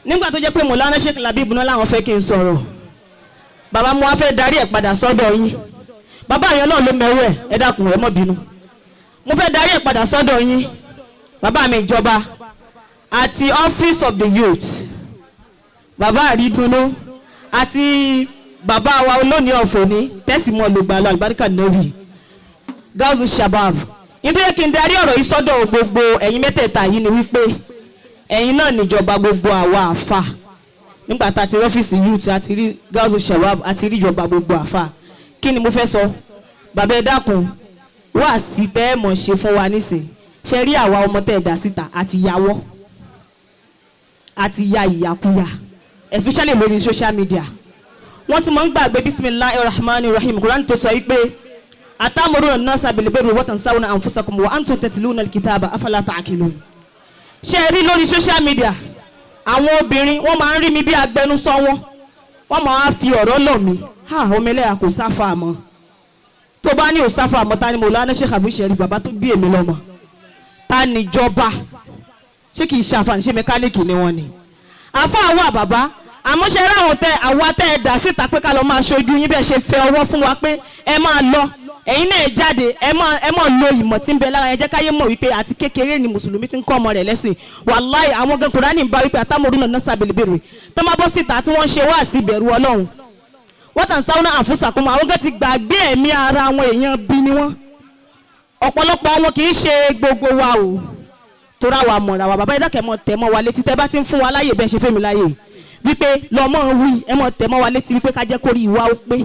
nígbà tó jẹ́ pé Mọ̀lánà Sheikh Labib náà làwọn fẹ́ kí n sọ̀rọ̀ bàbá mo wá fẹ́ darí ẹ̀ padà sọ́dọ̀ yín bàbá yẹn náà ló mẹ́wọ́ ẹ dákun ẹ má bínú mo fẹ́ darí ẹ̀ padà sọ́dọ̀ yín bàbá mi ìjọba àti office of the youth bàbá àrídùnnú àti bàbá wa olóòní ọ̀fọ̀ ní tẹ́símọ̀ lògbàlọ́ àlùbáríkà nọ́ọ̀bì Gauzu Shabab nítorí kí n darí ọ̀rọ̀ yìí sọ́dọ̀ gbogbo ẹ̀yin mẹ́tẹ̀ẹ̀ta yìí ni wípé ẹ̀yin náà níjọba gbogbo àwa àfà nígbà tá a ti ọ́fíìsì youth àti rí Gauzu Shabab àti rí ìjọba gbogbo àfà kí ni mo fẹ́ sọ bàbá ẹ dákun wá sí tẹ́ ẹ mọ̀ ṣe fún wa nísìn ṣe rí àwa ọmọ tẹ́ ẹ dá síta àti yàwọ́ àti ya ìyàkúyà especially lórí social media wọ́n ti mọ̀ ń gbàgbé bismillahir rahmanir rahim Quran tó sọ wípé atamuruna an-nasa bil birri wa tansawna anfusakum wa antum tatluna al-kitaba afala ta'qilun ṣe rí lórí social media àwọn obìnrin wọ́n máa ń rí mi bí agbẹnusọ wọ́n máa fi ọ̀rọ̀ lọ̀ mí ọmọlẹ́yà kò sáfà mọ́ tó bá ní ò sáfà mọ́ ta ni Mọ̀lánà Sheikh Abu Sherif bàbá tó bí èmi lọ́mọ ta ni ìjọba ṣé kì í ṣe àfààní ṣe mẹkáníìkì ni wọ́n ni àfa wà bàbá àmọ́ ṣe ráwọn àwa tẹ́ ẹ dà síta pé ká lọ máa ṣojú yín bẹ́ẹ̀ ṣe fẹ́ ọwọ́ fún wa pé ẹ máa lọ ẹ̀yin náà jáde ẹ máa lo ìmọ̀ tí ń bẹ lára ẹ jẹ́ káyé mọ̀ wípé àti kékeré ni mùsùlùmí ti ń kọ́ ọmọ rẹ̀ lẹ́sìn wàláì àwọn gan Kùránì ń bá wípé atamuruna an-nasa bil birri tó máa bọ́ síta tí wọ́n ṣe wá sí ìbẹ̀rù Ọlọ́run wa tansawna anfusakum àwọn gan ti gbàgbé ẹ̀mí ara àwọn èèyàn bí ni wọ́n ọ̀pọ̀lọpọ̀ wọn kì í ṣe gbogbo wa o tora wa mọ̀ra wa bàbá ìdákẹ́ mọ̀ tẹ̀ mọ́ wa létí tẹ́ bá ti ń fún wa láyè bẹ́ẹ̀ ṣe fẹ́ mi láyè wípé lọ́mọ wí ẹ mọ̀ tẹ̀ mọ́ wa létí wípé ká jẹ́ kórí ìwà ó pé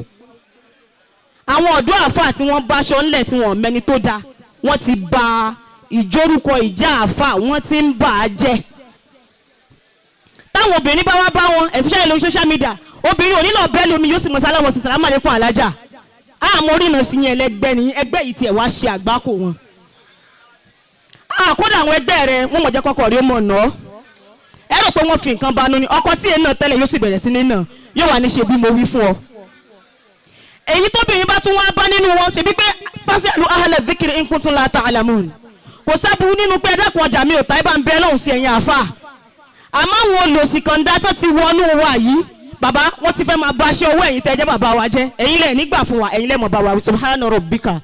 àwọn ọ̀dọ́ àfáà tí wọ́n bá aṣọ ńlẹ̀ tí wọ́n mẹ́ni tó dáa wọ́n ti ba ìjórúkọ ìjà àfáà wọ́n ti ń bà á jẹ́ táwọn obìnrin bá wá bá wọn especially lórí social media obìnrin òní lọ bẹ́ẹ̀ lómi yóò sì mọ̀ sálámọ̀ sí sàlámà lẹ́kùn alájà àmọ́ orí ìnà sí yẹn ẹlẹgbẹ́ ni ẹgbẹ́ yìí tiẹ̀ wá ṣe àgbákò wọn kódà àwọn ẹgbẹ́ rẹ wọ́n mọ̀ jẹ́ kọ́kọ́ rí ọmọ náà ẹ rò pé wọ́n fi nǹkan banú ni ọkọ tí èèyàn tẹ́lẹ̀ yóò sì bẹ̀rẹ̀ sí ní náà yóò wà ní ṣe bí mo wí fún ọ èyí tóbìnrin bá tún wá bá nínú wọn ṣe bí pé fasalu ahla dhikri in kuntum la ta'lamun kò sábú nínú pé ẹ̀dá kan ọjà mi ò ta ẹ bá ń bẹ lọ́hùn sí ẹ̀yìn àfà àmọ́ àwọn olòṣì kọ̀ǹda tó ti wọnú wa yìí bàbá wọ́n ti fẹ́ máa bá aṣọ owó ẹ̀yìn tẹ́ jẹ́ bàbá wa jẹ́ ẹ̀yin lẹ̀ nígbà fún wa ẹ̀yin lẹ̀ mọ̀ bá wa subhana rabbika